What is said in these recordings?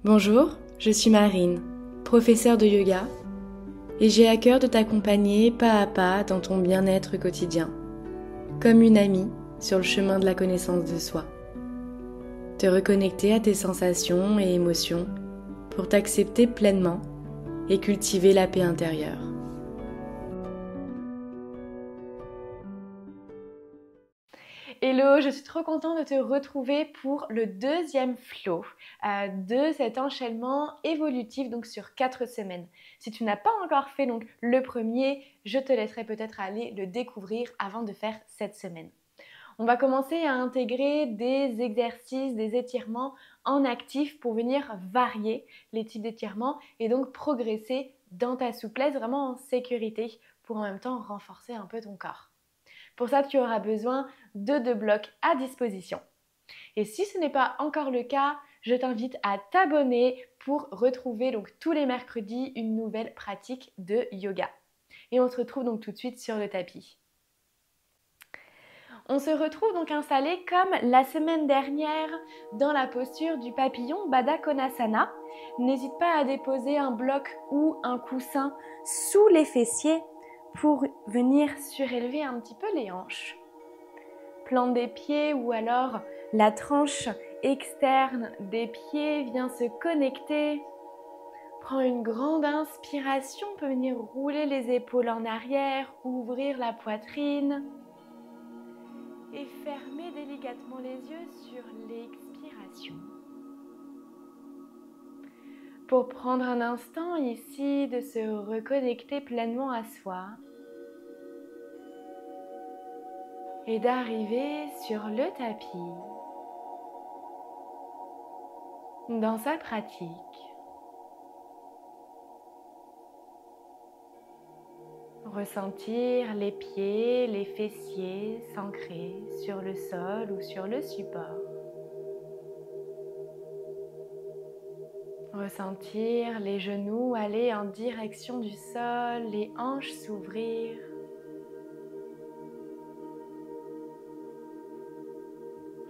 Bonjour, je suis Marine, professeure de yoga, et j'ai à cœur de t'accompagner pas à pas dans ton bien-être quotidien, comme une amie sur le chemin de la connaissance de soi. Te reconnecter à tes sensations et émotions pour t'accepter pleinement et cultiver la paix intérieure. Hello, je suis trop contente de te retrouver pour le deuxième flow de cet enchaînement évolutif donc sur 4 semaines. Si tu n'as pas encore fait donc le premier, je te laisserai peut-être aller le découvrir avant de faire cette semaine. On va commencer à intégrer des exercices, des étirements en actif pour venir varier les types d'étirements et donc progresser dans ta souplesse vraiment en sécurité pour en même temps renforcer un peu ton corps. Pour ça, tu auras besoin de 2 blocs à disposition. Et si ce n'est pas encore le cas, je t'invite à t'abonner pour retrouver donc tous les mercredis une nouvelle pratique de yoga. Et on se retrouve donc tout de suite sur le tapis. On se retrouve donc installé comme la semaine dernière dans la posture du papillon Baddha Konasana. N'hésite pas à déposer un bloc ou un coussin sous les fessiers pour venir surélever un petit peu les hanches. Plante des pieds ou alors la tranche externe des pieds vient se connecter. Prends une grande inspiration, on peut venir rouler les épaules en arrière, ouvrir la poitrine et fermer délicatement les yeux sur l'expiration. Pour prendre un instant ici de se reconnecter pleinement à soi et d'arriver sur le tapis dans sa pratique. Ressentir les pieds, les fessiers s'ancrer sur le sol ou sur le support. Ressentir les genoux aller en direction du sol, les hanches s'ouvrir.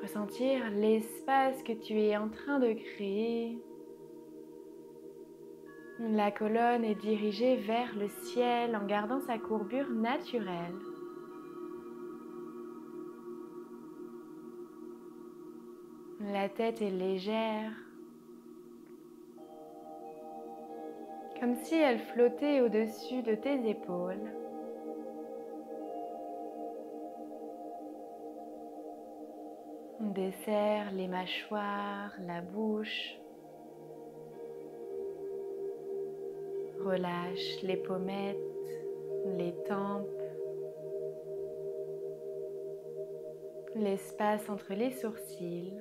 Ressentir l'espace que tu es en train de créer. La colonne est dirigée vers le ciel en gardant sa courbure naturelle. La tête est légère, comme si elle flottait au-dessus de tes épaules. Desserre les mâchoires, la bouche. Relâche les pommettes, les tempes, l'espace entre les sourcils.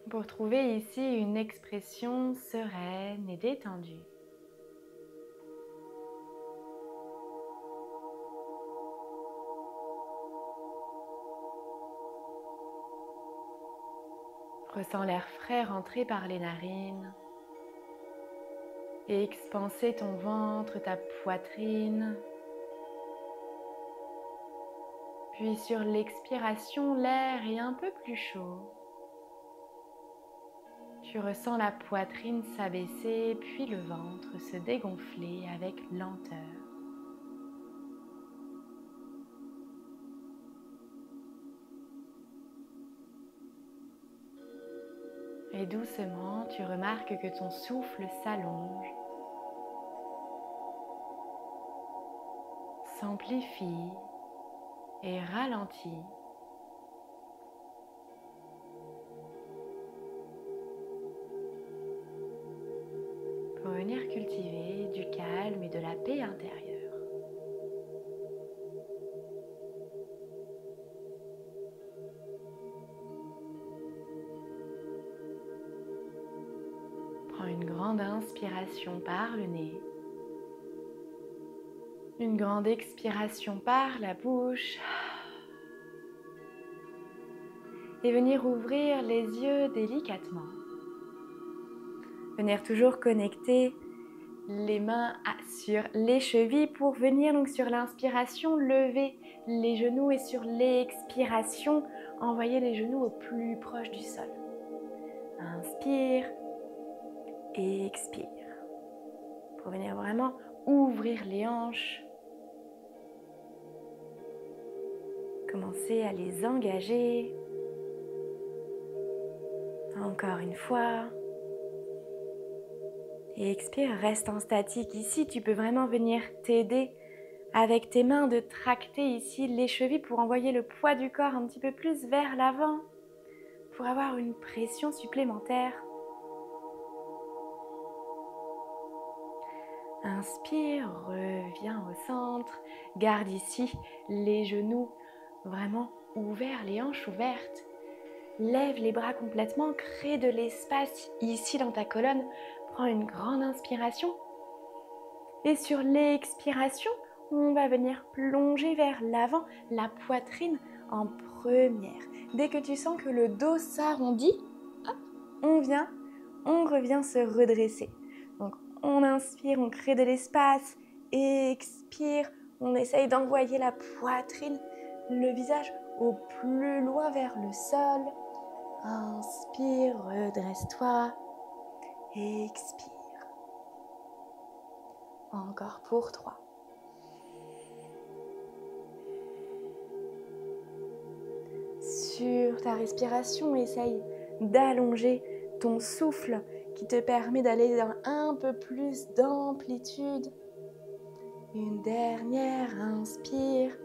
Pour trouver ici une expression sereine et détendue. Ressens l'air frais rentrer par les narines et expanser ton ventre, ta poitrine. Puis sur l'expiration, l'air est un peu plus chaud. Tu ressens la poitrine s'abaisser, puis le ventre se dégonfler avec lenteur. Et doucement, tu remarques que ton souffle s'allonge, s'amplifie et ralentit. Pour venir cultiver du calme et de la paix intérieure. Prends une grande inspiration par le nez. Une grande expiration par la bouche. Et venir ouvrir les yeux délicatement. Venir toujours connecter les mains sur les chevilles pour venir donc sur l'inspiration lever les genoux et sur l'expiration envoyer les genoux au plus proche du sol. Inspire, expire. Pour venir vraiment ouvrir les hanches. Commencez à les engager. Encore une fois. Et expire, reste en statique. Ici, tu peux vraiment venir t'aider avec tes mains de tracter ici les chevilles pour envoyer le poids du corps un petit peu plus vers l'avant, pour avoir une pression supplémentaire. Inspire, reviens au centre. Garde ici les genoux vraiment ouverts, les hanches ouvertes. Lève les bras complètement, crée de l'espace ici dans ta colonne. Prends une grande inspiration. Et sur l'expiration, on va venir plonger vers l'avant, la poitrine en première. Dès que tu sens que le dos s'arrondit, on revient se redresser. Donc on inspire, on crée de l'espace, expire, on essaye d'envoyer la poitrine, le visage au plus loin vers le sol. Inspire, redresse-toi, expire. Encore pour 3. Sur ta respiration, essaye d'allonger ton souffle qui te permet d'aller dans un peu plus d'amplitude. Une dernière, inspire,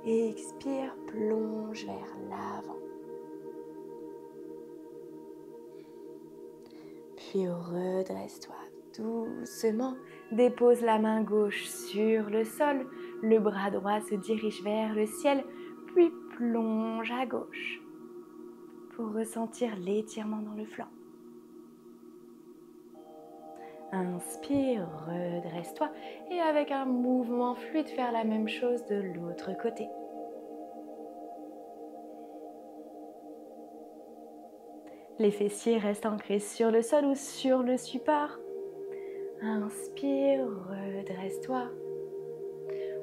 expire, plonge vers l'avant. Puis redresse-toi doucement, dépose la main gauche sur le sol, le bras droit se dirige vers le ciel, puis plonge à gauche pour ressentir l'étirement dans le flanc. Inspire, redresse-toi et avec un mouvement fluide, faire la même chose de l'autre côté. Les fessiers restent ancrés sur le sol ou sur le support. Inspire, redresse-toi.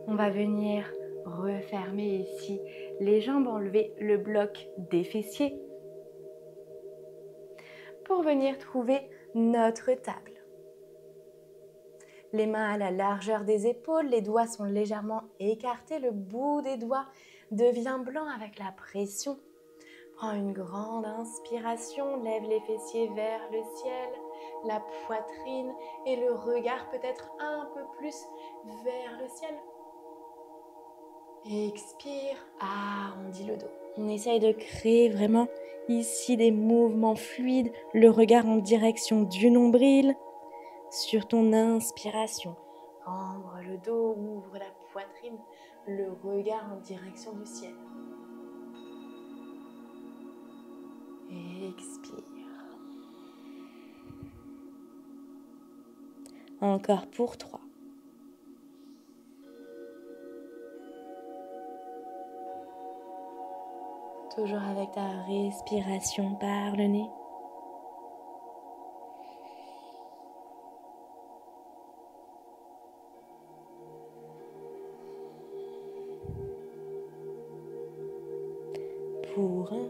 On va venir refermer ici les jambes, enlever le bloc des fessiers pour venir trouver notre table. Les mains à la largeur des épaules, les doigts sont légèrement écartés, le bout des doigts devient blanc avec la pression. Prends une grande inspiration, lève les fessiers vers le ciel, la poitrine et le regard peut-être un peu plus vers le ciel. Expire, arrondis le dos. On essaye de créer vraiment ici des mouvements fluides, le regard en direction du nombril. Sur ton inspiration, cambre le dos, ouvre la poitrine, le regard en direction du ciel. Expire. Encore pour 3. Toujours avec ta respiration par le nez. Pour 1.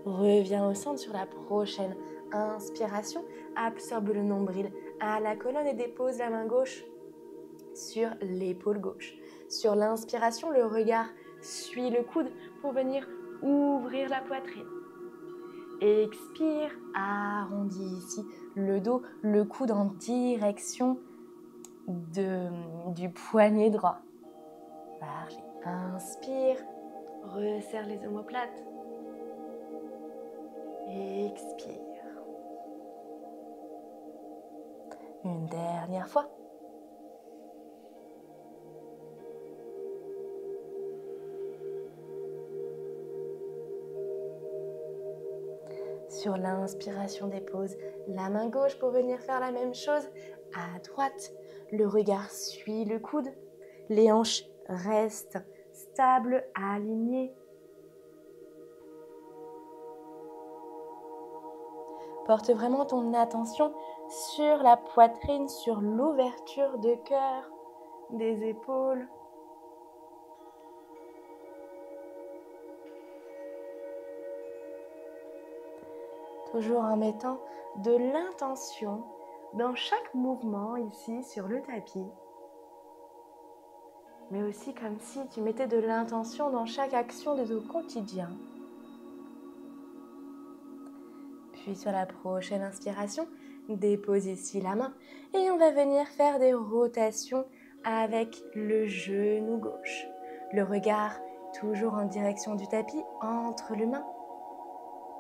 Reviens au centre sur la prochaine inspiration. Absorbe le nombril à la colonne et dépose la main gauche sur l'épaule gauche. Sur l'inspiration, le regard suit le coude pour venir ouvrir la poitrine. Expire, arrondis ici le dos, le coude en direction du poignet droit. Parfait. Inspire, resserre les omoplates. Expire. Une dernière fois. Sur l'inspiration, dépose la main gauche pour venir faire la même chose à droite. Le regard suit le coude. Les hanches restent stables, alignées. Porte vraiment ton attention sur la poitrine, sur l'ouverture de cœur, des épaules. Toujours en mettant de l'intention dans chaque mouvement ici sur le tapis. Mais aussi comme si tu mettais de l'intention dans chaque action de ton quotidien. Puis sur la prochaine inspiration, dépose ici la main et on va venir faire des rotations avec le genou gauche. Le regard toujours en direction du tapis, entre les mains.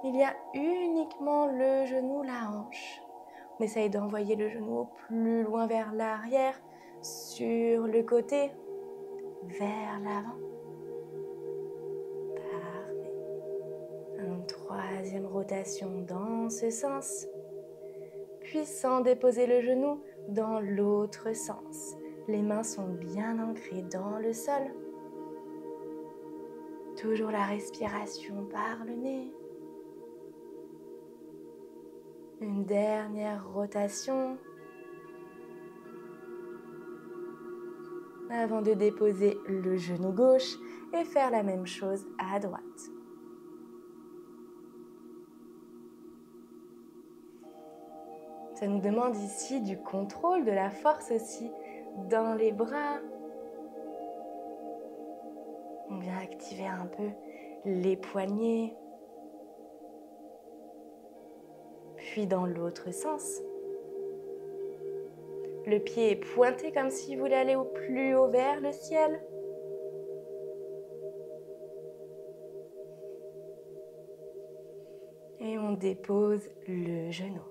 Il y a uniquement le genou, la hanche. On essaye d'envoyer le genou plus loin vers l'arrière, sur le côté, vers l'avant. Parfait. Une troisième rotation dans ce sens. Puis sans déposer le genou dans l'autre sens. Les mains sont bien ancrées dans le sol. Toujours la respiration par le nez. Une dernière rotation. Avant de déposer le genou gauche et faire la même chose à droite. Ça nous demande ici du contrôle, de la force aussi dans les bras. On vient activer un peu les poignets. Puis dans l'autre sens. Le pied est pointé comme s'il voulait aller au plus haut vers le ciel. Et on dépose le genou.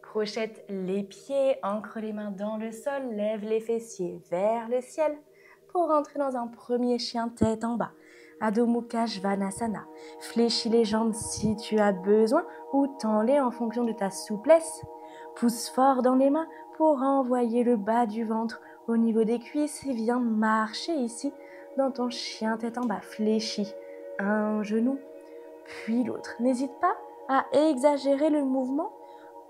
Crochette les pieds, ancre les mains dans le sol, lève les fessiers vers le ciel pour rentrer dans un premier chien tête en bas. Adho Mukha Svanasana. Fléchis les jambes si tu as besoin ou tends-les en fonction de ta souplesse. Pousse fort dans les mains pour envoyer le bas du ventre au niveau des cuisses et viens marcher ici dans ton chien tête en bas. Fléchis un genou, puis l'autre. N'hésite pas à exagérer le mouvement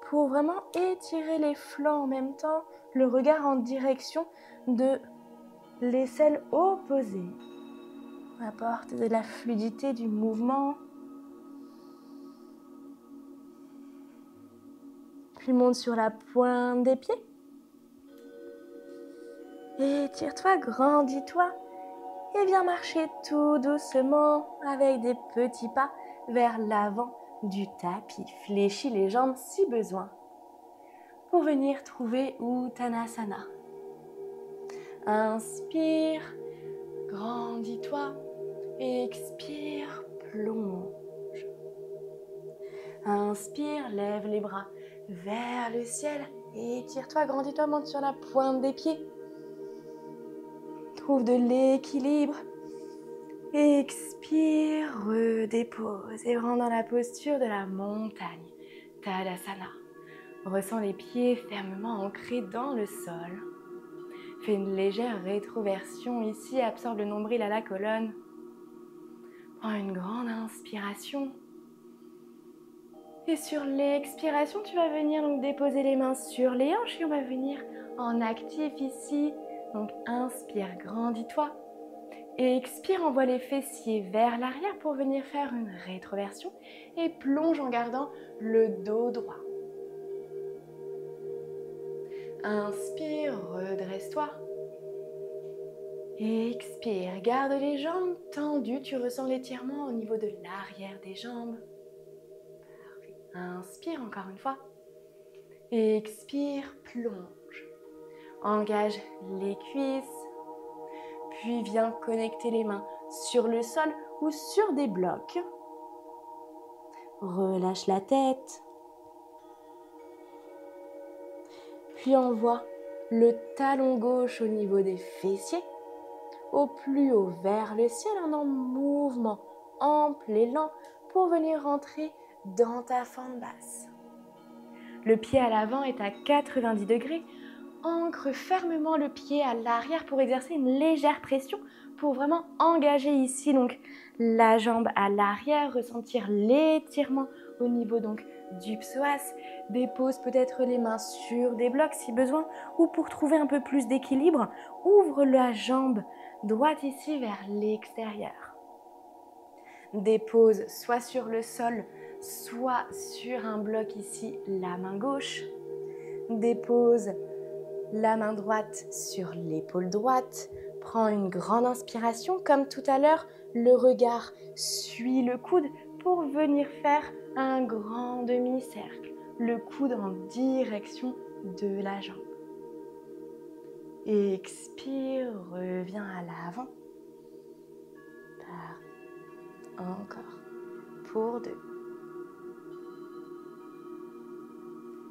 pour vraiment étirer les flancs en même temps, le regard en direction de l'aisselle opposée. Apporte de la fluidité du mouvement. Puis monte sur la pointe des pieds. Étire-toi, grandis-toi. Et viens marcher tout doucement avec des petits pas vers l'avant du tapis. Fléchis les jambes si besoin pour venir trouver Uttanasana. Inspire, grandis-toi. Expire, plonge. Inspire, lève les bras vers le ciel. Étire-toi, grandis-toi, monte sur la pointe des pieds. Trouve de l'équilibre. Expire, redépose et rentre dans la posture de la montagne. Tadasana. Ressens les pieds fermement ancrés dans le sol. Fais une légère rétroversion ici, absorbe le nombril à la colonne. Prends une grande inspiration. Et sur l'expiration, tu vas venir donc déposer les mains sur les hanches et on va venir en actif ici. Donc inspire, grandis-toi. Et expire, envoie les fessiers vers l'arrière pour venir faire une rétroversion. Et plonge en gardant le dos droit. Inspire, redresse-toi. Expire, garde les jambes tendues. Tu ressens l'étirement au niveau de l'arrière des jambes. Parfait. Inspire encore une fois. Expire, plonge. Engage les cuisses. Puis viens connecter les mains sur le sol ou sur des blocs. Relâche la tête. Puis envoie le talon gauche au niveau des fessiers, au plus haut vers le ciel en mouvement ample et lent pour venir rentrer dans ta fente basse. Le pied à l'avant est à 90 degrés. Ancre fermement le pied à l'arrière pour exercer une légère pression pour vraiment engager ici donc la jambe à l'arrière, ressentir l'étirement au niveau donc du psoas. Dépose peut-être les mains sur des blocs si besoin, ou pour trouver un peu plus d'équilibre, ouvre la jambe droite ici vers l'extérieur. Dépose soit sur le sol, soit sur un bloc ici, la main gauche. Dépose la main droite sur l'épaule droite. Prends une grande inspiration. Comme tout à l'heure, le regard suit le coude pour venir faire un grand demi-cercle. Le coude en direction de la jambe. Expire, reviens à l'avant. Encore. Pour 2.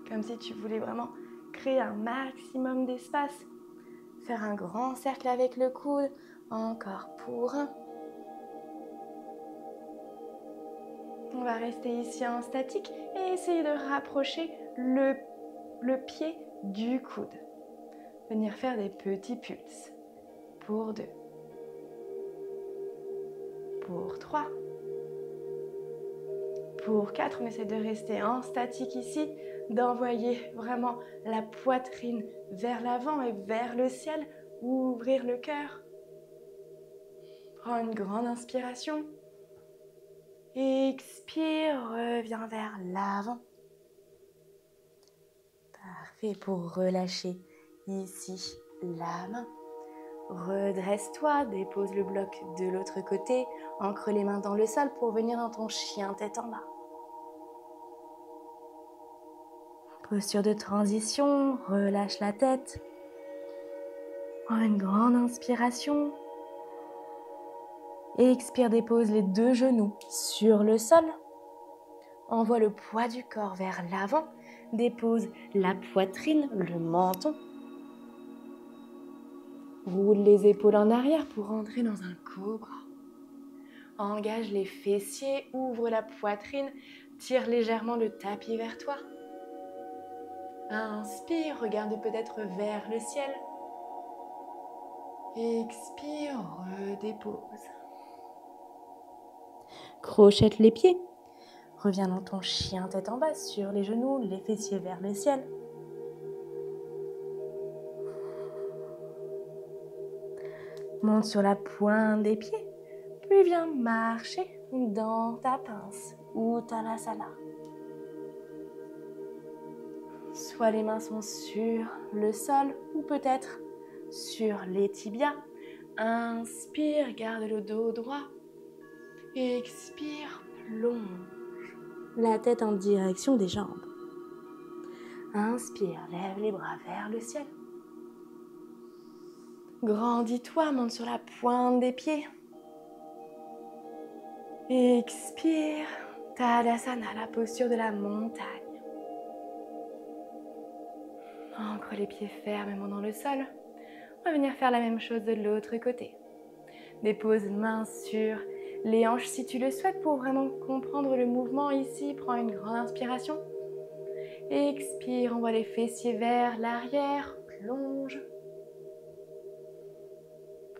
Comme si tu voulais vraiment créer un maximum d'espace. Faire un grand cercle avec le coude. Encore pour 1. On va rester ici en statique et essayer de rapprocher le pied du coude. Venir faire des petits pulses. Pour 2. Pour 3. Pour 4, on essaie de rester en statique ici, d'envoyer vraiment la poitrine vers l'avant et vers le ciel, ouvrir le cœur. Prends une grande inspiration. Expire, reviens vers l'avant. Parfait, pour relâcher ici la main. Redresse-toi, dépose le bloc de l'autre côté, ancre les mains dans le sol pour venir dans ton chien tête en bas. Posture de transition, relâche la tête. Prends une grande inspiration. Et expire, dépose les 2 genoux sur le sol. Envoie le poids du corps vers l'avant. Dépose la poitrine, le menton. Roule les épaules en arrière pour entrer dans un cobra. Engage les fessiers, ouvre la poitrine, tire légèrement le tapis vers toi. Inspire, regarde peut-être vers le ciel. Expire, redépose. Crochette les pieds. Reviens dans ton chien tête en bas, sur les genoux, les fessiers vers le ciel. Monte sur la pointe des pieds, puis viens marcher dans ta pince ou Uttanasana. Soit les mains sont sur le sol ou peut-être sur les tibias. Inspire, garde le dos droit. Expire, plonge la tête en direction des jambes. Inspire, lève les bras vers le ciel. Grandis-toi, monte sur la pointe des pieds. Expire, Tadasana, la posture de la montagne. Ancre les pieds fermement dans le sol. On va venir faire la même chose de l'autre côté. Dépose main sur les hanches si tu le souhaites pour vraiment comprendre le mouvement ici. Prends une grande inspiration. Expire, envoie les fessiers vers l'arrière. Plonge.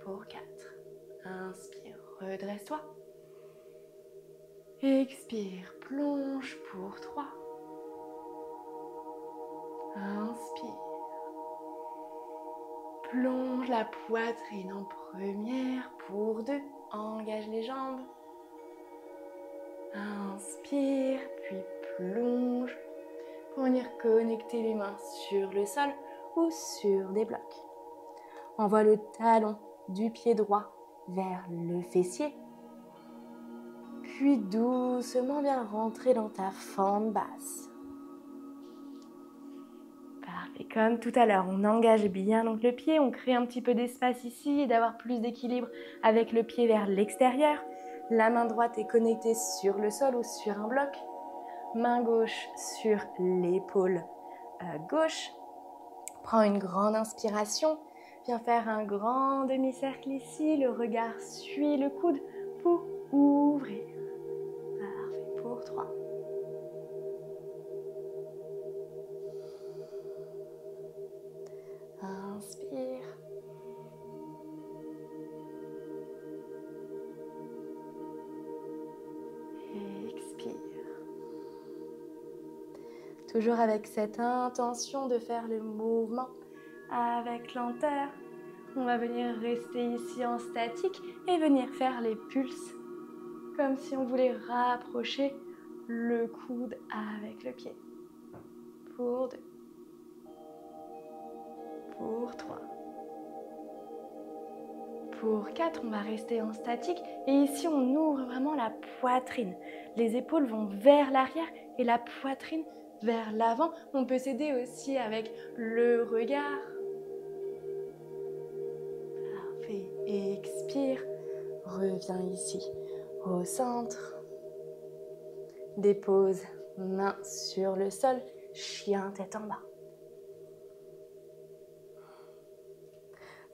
Pour 4. Inspire, redresse-toi. Expire, plonge pour 3. Inspire. Plonge la poitrine en première pour 2. Engage les jambes. Inspire, puis plonge. Pour venir connecter les mains sur le sol ou sur des blocs. Envoie le talon du pied droit vers le fessier. Puis doucement viens rentrer dans ta fente basse. Parfait, comme tout à l'heure, on engage bien donc le pied, on crée un petit peu d'espace ici et d'avoir plus d'équilibre avec le pied vers l'extérieur. La main droite est connectée sur le sol ou sur un bloc. Main gauche sur l'épaule gauche. Prends une grande inspiration. Viens faire un grand demi-cercle ici. Le regard suit le coude pour ouvrir. Parfait, pour 3. Inspire. Expire. Toujours avec cette intention de faire le mouvement avec lenteur. On va venir rester ici en statique et venir faire les pulses. Comme si on voulait rapprocher le coude avec le pied. Pour 2. Pour 3. Pour 4, on va rester en statique. Et ici, on ouvre vraiment la poitrine. Les épaules vont vers l'arrière et la poitrine vers l'avant. On peut s'aider aussi avec le regard. Parfait. Expire. Reviens ici au centre. Dépose main sur le sol. Chien tête en bas.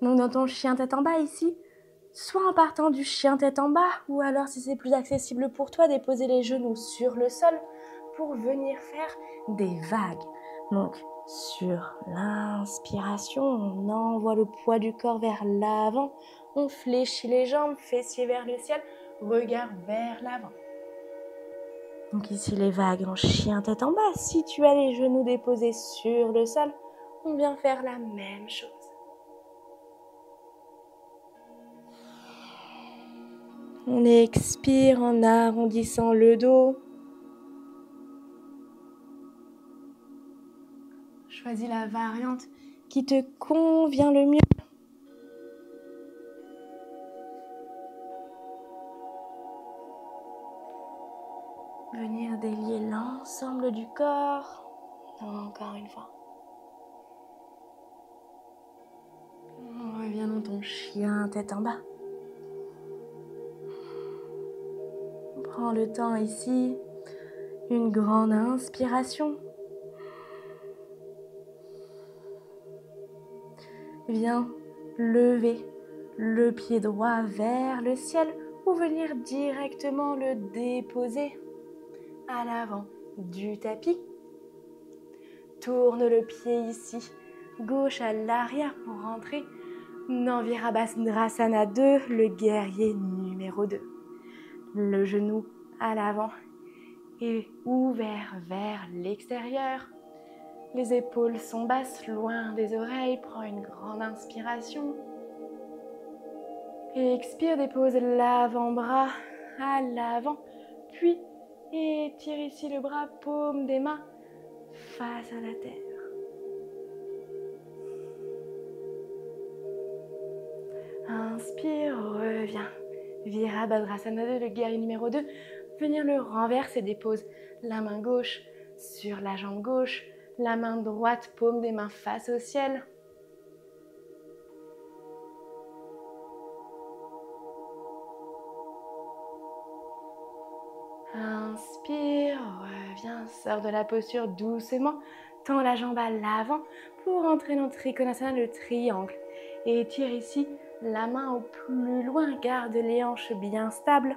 Donc dans ton chien tête en bas ici, soit en partant du chien tête en bas, ou alors si c'est plus accessible pour toi, déposer les genoux sur le sol pour venir faire des vagues. Donc sur l'inspiration, on envoie le poids du corps vers l'avant, on fléchit les jambes, fessiers vers le ciel, regard vers l'avant. Donc ici les vagues en chien tête en bas. Si tu as les genoux déposés sur le sol, on vient faire la même chose. On expire en arrondissant le dos. Choisis la variante qui te convient le mieux. Venir délier l'ensemble du corps. Encore une fois. On revient dans ton chien tête en bas. Prends le temps ici. Une grande inspiration. Viens lever le pied droit vers le ciel ou venir directement le déposer à l'avant du tapis. Tourne le pied ici, gauche à l'arrière pour rentrer dans Virabhadrasana 2, le guerrier numéro 2. Le genou à l'avant et ouvert vers l'extérieur. Les épaules sont basses, loin des oreilles. Prends une grande inspiration. Et expire, dépose l'avant-bras à l'avant. Puis étire ici le bras, paume des mains face à la terre. Inspire, reviens. Virabhadrasana 2, le guerrier numéro 2. Venir le renverser, dépose la main gauche sur la jambe gauche. La main droite, paume des mains face au ciel. Inspire, reviens, sors de la posture doucement. Tends la jambe à l'avant pour entrer dans Trikonasana, le triangle. Et étire ici la main au plus loin, garde les hanches bien stables.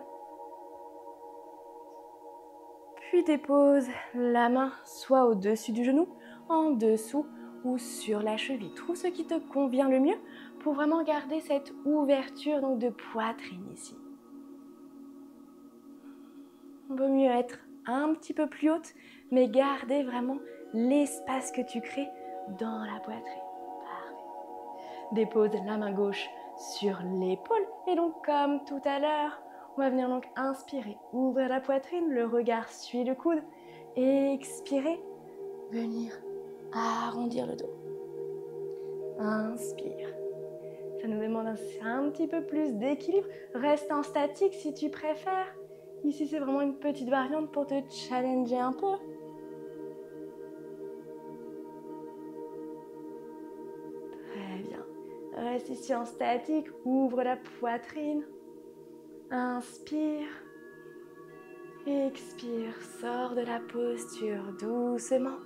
Puis dépose la main soit au-dessus du genou, en dessous ou sur la cheville. Trouve ce qui te convient le mieux pour vraiment garder cette ouverture donc de poitrine ici. Il vaut mieux être un petit peu plus haute, mais garder vraiment l'espace que tu crées dans la poitrine. Parfait. Dépose la main gauche sur l'épaule et donc comme tout à l'heure, on va venir donc inspirer, ouvrir la poitrine, le regard suit le coude. Expirer, venir arrondir le dos. Inspire. Ça nous demande un petit peu plus d'équilibre. Reste en statique si tu préfères. Ici, c'est vraiment une petite variante pour te challenger un peu. Très bien. Reste ici en statique, ouvre la poitrine. Inspire. Expire, sors de la posture doucement.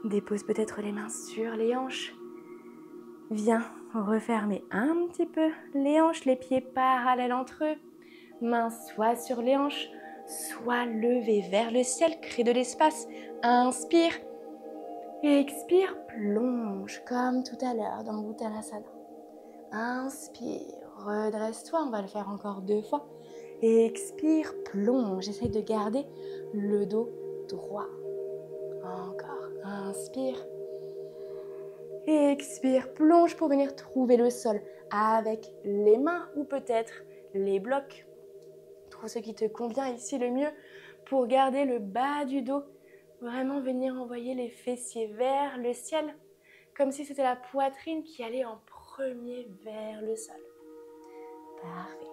Dépose peut-être les mains sur les hanches. Viens refermer un petit peu les hanches, les pieds parallèles entre eux. Mains soit sur les hanches, soit levées vers le ciel, crée de l'espace. Inspire. Expire, plonge comme tout à l'heure dans Uttanasana. Inspire, redresse-toi, on va le faire encore 2 fois. Expire, plonge, essaye de garder le dos droit. Encore, Inspire. Expire, plonge pour venir trouver le sol avec les mains ou peut-être les blocs. Trouve ce qui te convient ici le mieux pour garder le bas du dos. Vraiment venir envoyer les fessiers vers le ciel, comme si c'était la poitrine qui allait en premier vers le sol. Parfait.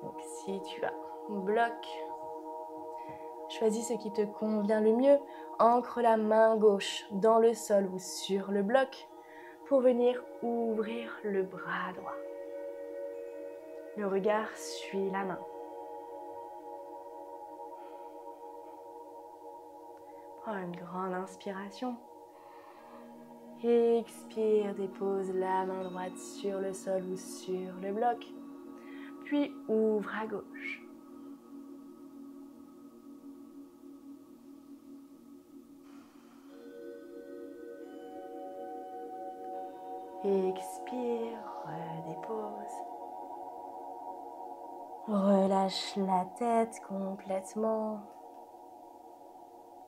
Donc si tu as un bloc, choisis ce qui te convient le mieux. Ancre la main gauche dans le sol ou sur le bloc pour venir ouvrir le bras droit. Le regard suit la main. Prends une grande inspiration. Expire, dépose la main droite sur le sol ou sur le bloc. Puis ouvre à gauche. Expire, redépose. Relâche la tête complètement.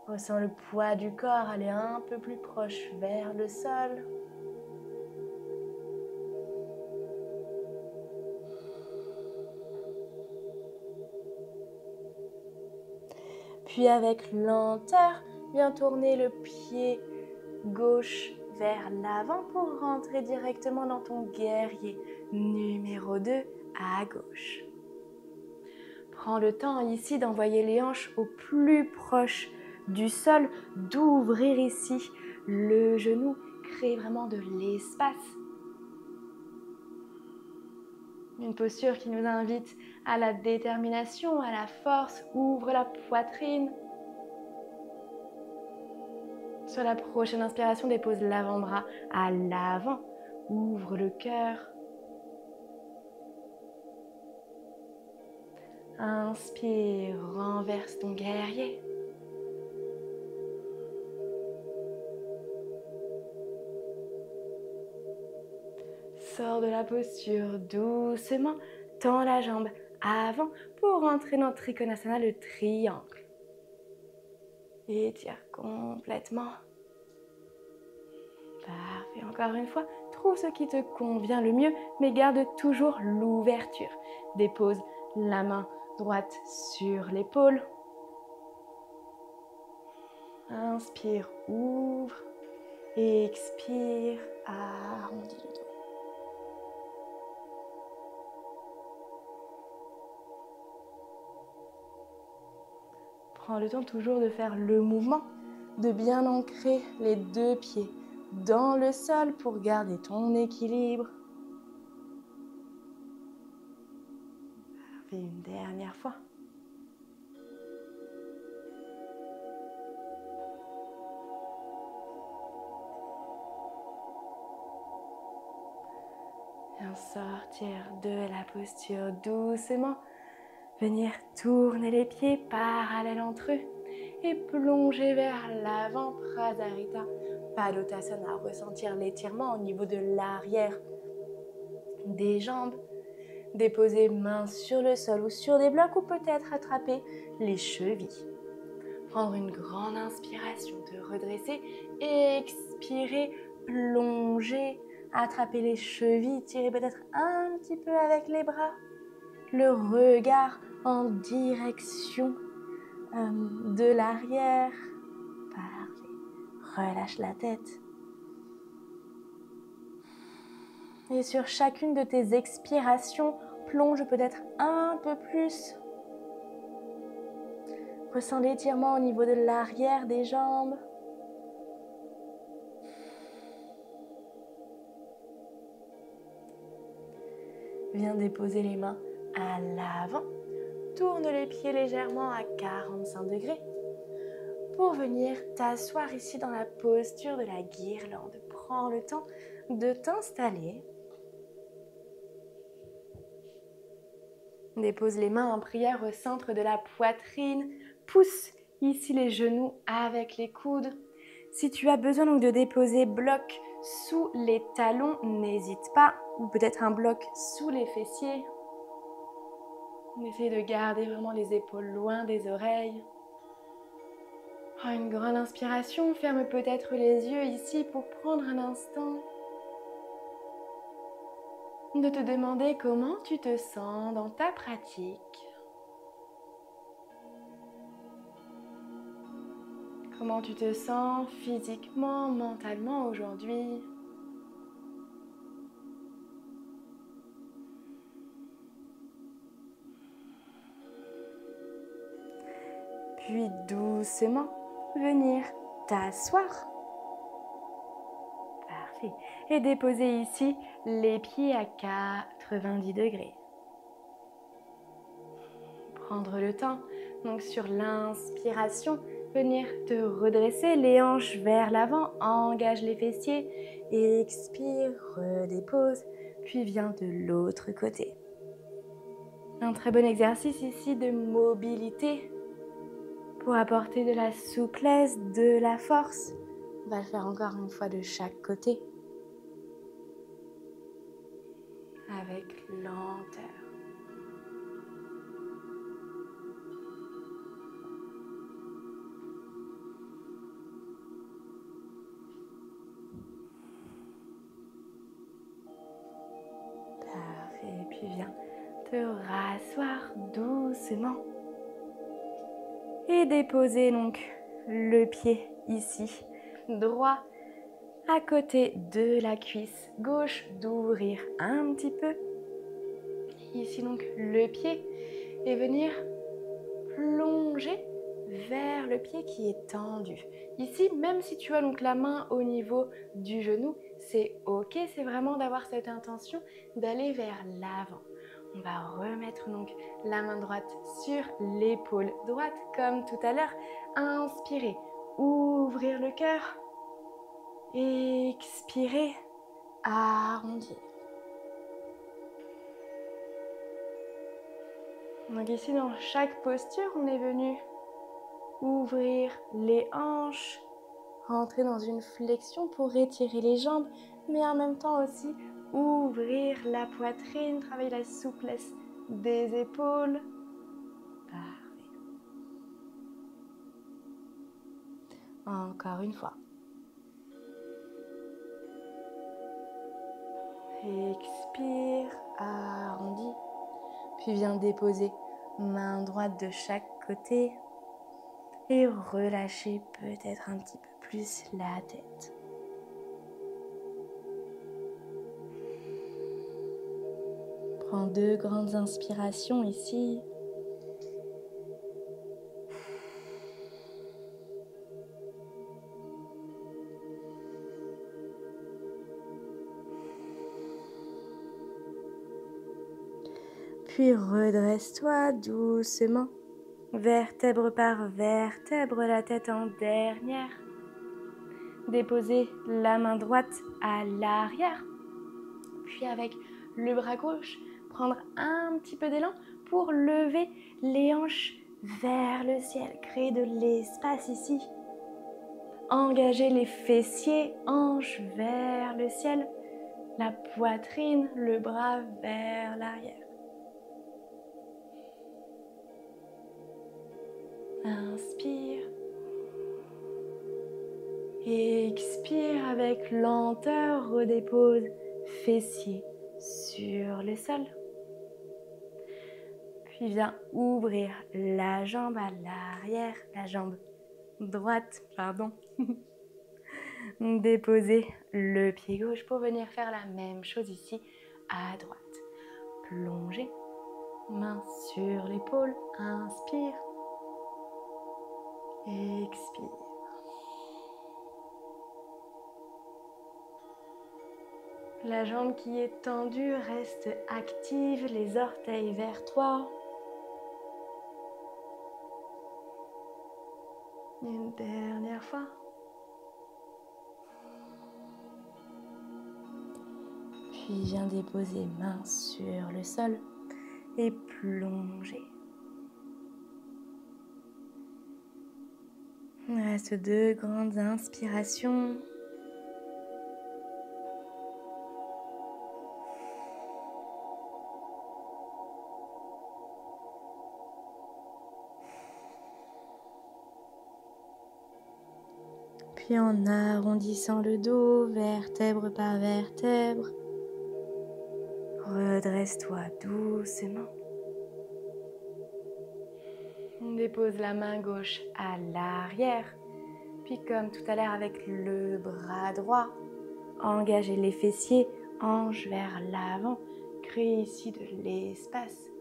Ressens le poids du corps aller un peu plus proche vers le sol. Puis avec lenteur, viens tourner le pied gauche vers l'avant pour rentrer directement dans ton guerrier numéro 2 à gauche. Prends le temps ici d'envoyer les hanches au plus proche du sol, d'ouvrir ici le genou, créer vraiment de l'espace. Une posture qui nous invite à la détermination, à la force. Ouvre la poitrine. Sur la prochaine inspiration, dépose l'avant-bras à l'avant. Ouvre le cœur. Inspire, renverse ton guerrier. Sors de la posture doucement, tends la jambe avant pour rentrer dans Trikonasana, le triangle. Étire complètement. Parfait, encore une fois, trouve ce qui te convient le mieux, mais garde toujours l'ouverture. Dépose la main droite sur l'épaule. Inspire, ouvre. Expire, arrondis le dos. Prends le temps toujours de faire le mouvement, de bien ancrer les deux pieds dans le sol pour garder ton équilibre. Fais une dernière fois. Viens sortir de la posture doucement. Venir tourner les pieds parallèles entre eux et plonger vers l'avant, Prasarita, Padottanasana. Ressentir l'étirement au niveau de l'arrière des jambes. Déposer main sur le sol ou sur des blocs ou peut-être attraper les chevilles. Prendre une grande inspiration, te redresser, expirer, plonger, attraper les chevilles, tirer peut-être un petit peu avec les bras. Le regard en direction de l'arrière. Parfait. Relâche la tête. Et sur chacune de tes expirations, plonge peut-être un peu plus. Ressens l'étirement au niveau de l'arrière des jambes. Viens déposer les mains à l'avant. Tourne les pieds légèrement à 45 degrés pour venir t'asseoir ici dans la posture de la guirlande. Prends le temps de t'installer. Dépose les mains en prière au centre de la poitrine. Pousse ici les genoux avec les coudes. Si tu as besoin donc de déposer bloc sous les talons, n'hésite pas. Ou peut-être un bloc sous les fessiers. Essaye de garder vraiment les épaules loin des oreilles. Prends une grande inspiration, ferme peut-être les yeux ici pour prendre un instant de te demander comment tu te sens dans ta pratique. Comment tu te sens physiquement, mentalement aujourd'hui? Puis doucement venir t'asseoir. Parfait. Et déposer ici les pieds à 90 degrés. Prendre le temps, donc sur l'inspiration, venir te redresser les hanches vers l'avant, engage les fessiers, expire, redépose, puis viens de l'autre côté. Un très bon exercice ici de mobilité pour apporter de la souplesse, de la force. On va le faire encore une fois de chaque côté. Avec lenteur. Parfait. Et puis viens te rasseoir doucement. Et déposer donc le pied ici, droit, à côté de la cuisse gauche, d'ouvrir un petit peu. Ici donc le pied et venir plonger vers le pied qui est tendu. Ici, même si tu as donc la main au niveau du genou, c'est ok, c'est vraiment d'avoir cette intention d'aller vers l'avant. On va remettre donc la main droite sur l'épaule droite comme tout à l'heure. Inspirez, ouvrir le cœur. Expirez, arrondir. Donc ici, dans chaque posture, on est venu ouvrir les hanches, rentrer dans une flexion pour étirer les jambes, mais en même temps aussi ouvrir la poitrine, travailler la souplesse des épaules. Parfait. Encore une fois. Expire, arrondi. Puis viens déposer main droite de chaque côté et relâcher peut-être un petit peu plus la tête. Prends 2 grandes inspirations ici. Puis redresse-toi doucement, vertèbre par vertèbre, la tête en dernière. Déposer la main droite à l'arrière. Puis avec le bras gauche, prendre un petit peu d'élan pour lever les hanches vers le ciel. Créer de l'espace ici. Engager les fessiers, hanches vers le ciel. La poitrine, le bras vers l'arrière. Inspire. Expire avec lenteur, redépose fessiers sur le sol. Puis viens ouvrir la jambe à l'arrière, la jambe droite, pardon. Déposer le pied gauche pour venir faire la même chose ici à droite. Plonger, main sur l'épaule, inspire. Expire. La jambe qui est tendue reste active, les orteils vers toi. Une dernière fois. Puis viens déposer main sur le sol et plonger. Il reste 2 grandes inspirations. Puis en arrondissant le dos, vertèbre par vertèbre, redresse-toi doucement. Dépose la main gauche à l'arrière, puis comme tout à l'heure avec le bras droit, engagez les fessiers, hanches vers l'avant, créez ici de l'espace.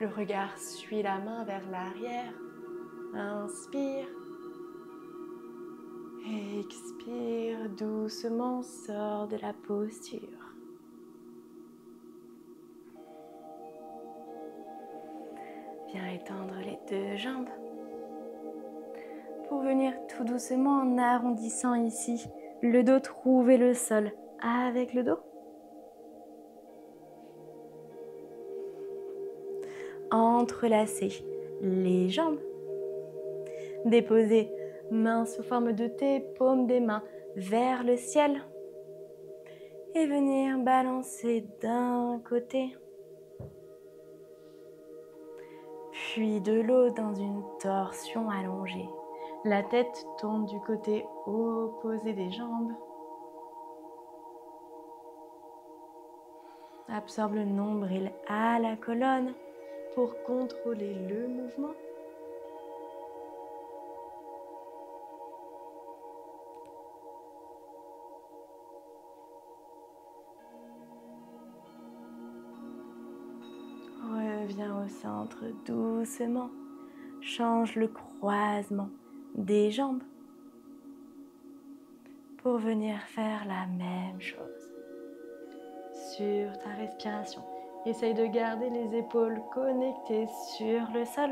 Le regard suit la main vers l'arrière. Inspire. Expire doucement, sors de la posture. Viens étendre les deux jambes. Pour venir tout doucement en arrondissant ici, le dos, trouver le sol avec le dos. Entrelacer les jambes. Déposer mains sous forme de T, paume des mains vers le ciel. Et venir balancer d'un côté, puis de l'autre dans une torsion allongée. La tête tourne du côté opposé des jambes. Absorbe le nombril à la colonne pour contrôler le mouvement. Reviens au centre doucement. Change le croisement des jambes pour venir faire la même chose sur ta respiration. Essaye de garder les épaules connectées sur le sol.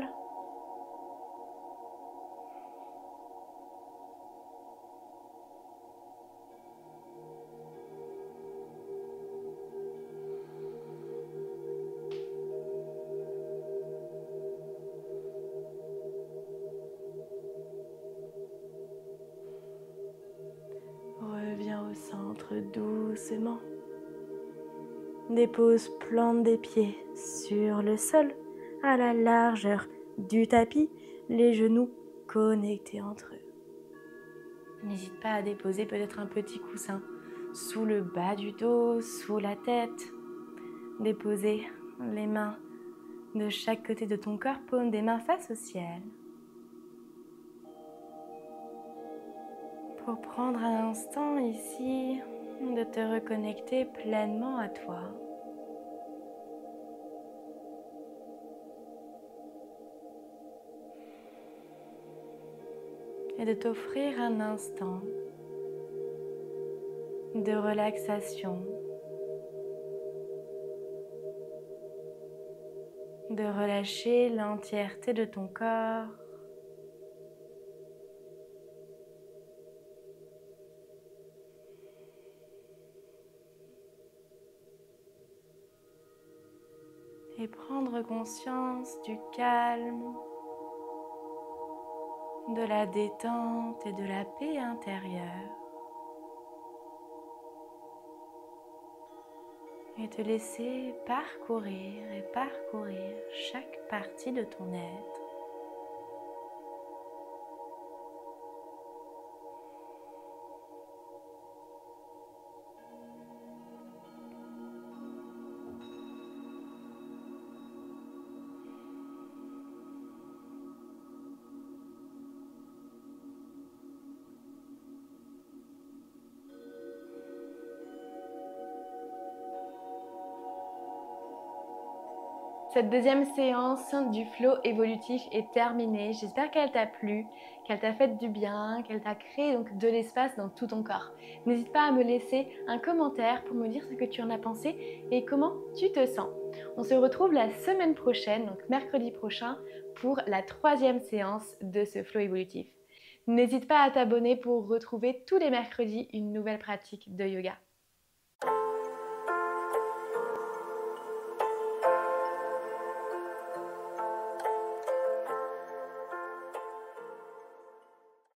Reviens au centre doucement. Dépose plante des pieds sur le sol, à la largeur du tapis, les genoux connectés entre eux. N'hésite pas à déposer peut-être un petit coussin sous le bas du dos, sous la tête. Déposer les mains de chaque côté de ton corps, paume des mains face au ciel. Pour prendre un instant ici de te reconnecter pleinement à toi. Et de t'offrir un instant de relaxation, de relâcher l'entièreté de ton corps. Et prendre conscience du calme, de la détente et de la paix intérieure. Et te laisser parcourir et parcourir chaque partie de ton être. Cette deuxième séance du flow évolutif est terminée. J'espère qu'elle t'a plu, qu'elle t'a fait du bien, qu'elle t'a créé donc de l'espace dans tout ton corps. N'hésite pas à me laisser un commentaire pour me dire ce que tu en as pensé et comment tu te sens. On se retrouve la semaine prochaine, donc mercredi prochain, pour la troisième séance de ce flow évolutif. N'hésite pas à t'abonner pour retrouver tous les mercredis une nouvelle pratique de yoga.